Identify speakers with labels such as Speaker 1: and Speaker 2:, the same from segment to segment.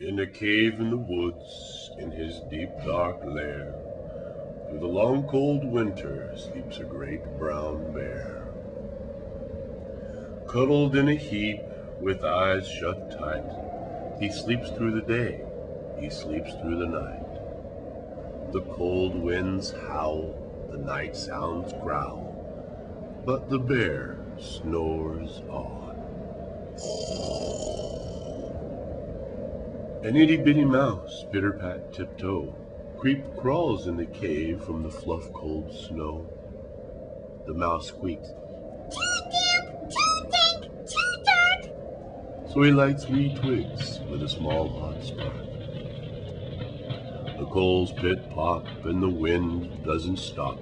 Speaker 1: In a cave in the woods, in his deep dark lair, through the long cold winter sleeps a great brown bear. Cuddled in a heap, with eyes shut tight, he sleeps through the day, he sleeps through the night. The cold winds howl, the night sounds growl, but the bear snores on. An itty-bitty mouse, pitter-pat tiptoe, crawls in the cave from the fluff-cold snow. The mouse squeaks, "Choo-dip, choo-dink, choo-dunk!" So he lights wee twigs with a small hot spark. The coals pit-pop and the wind doesn't stop,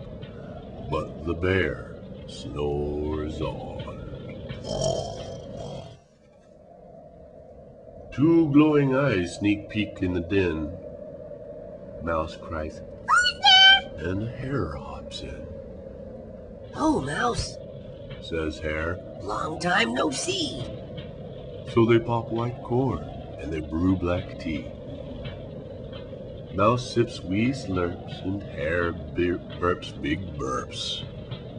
Speaker 1: but the bear snores on. Two glowing eyes sneak peek in the den. Mouse cries, "Who's there?" And Hare hops in.
Speaker 2: "Oh, Mouse,"
Speaker 1: says Hare.
Speaker 2: "Long time no see."
Speaker 1: So they pop white corn and they brew black tea. Mouse sips wee slurps and Hare burps big burps,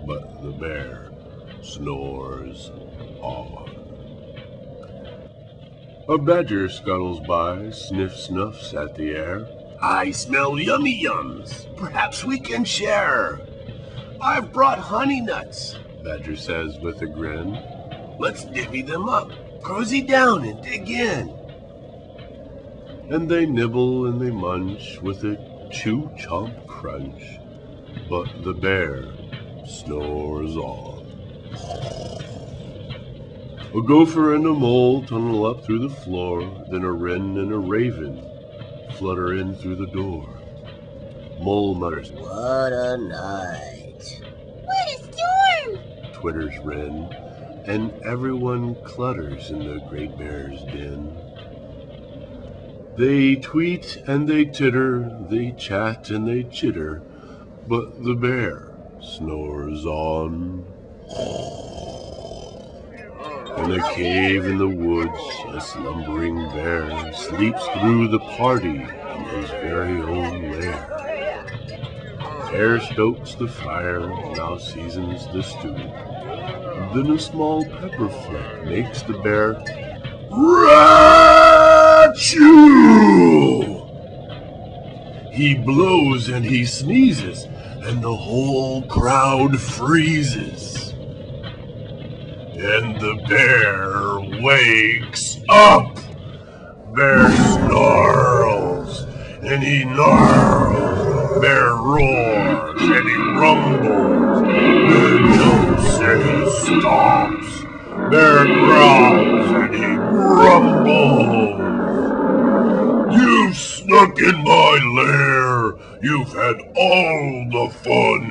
Speaker 1: but the bear snores on. A badger scuttles by, sniffs at the air. "I smell yummy yums. Perhaps we can share." "I've brought honey nuts," Badger says with a grin. "Let's divvy them up, cozy down and dig in." And they nibble and they munch with a chew-chomp crunch, but the bear snores on. A gopher and a mole tunnel up through the floor, then a wren and a raven flutter in through the door. Mole mutters,
Speaker 2: "What a night."
Speaker 3: "What a storm!"
Speaker 1: twitters wren, and everyone clutters in the great bear's den. They tweet and they titter, they chat and they chitter, but the bear snores on. In a cave in the woods, a slumbering bear sleeps through the party in his very own lair. Hare stokes the fire, Mouse seasons the stew. Then a small pepper fleck makes the bear Ra-choo! He blows and he sneezes, and the whole crowd freezes. And the bear wakes up. Bear snarls, and he gnarls. Bear roars, and he rumbles. Bear jumps, and he stomps. Bear growls, and he grumbles. "You've snuck in my lair. You've had all the fun.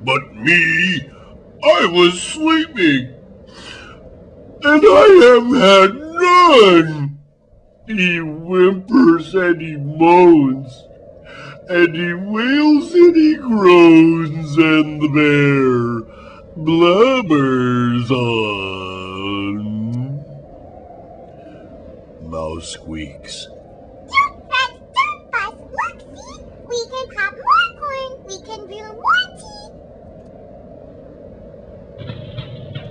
Speaker 1: But me, I was sleeping. And I have had none." He whimpers and he moans, and he wails and he groans, and the bear blubbers on. Mouse squeaks,
Speaker 3: "Don't fuss, look, see? We can pop more corn, we can brew more tea."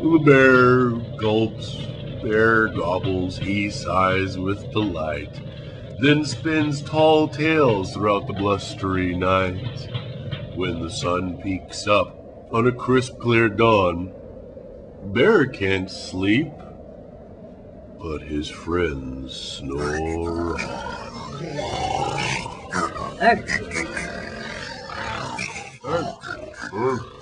Speaker 1: The bear gulps, bear gobbles, he sighs with delight, then spins tall tales throughout the blustery night. When the sun peeks up on a crisp, clear dawn, Bear can't sleep, but his friends snore on.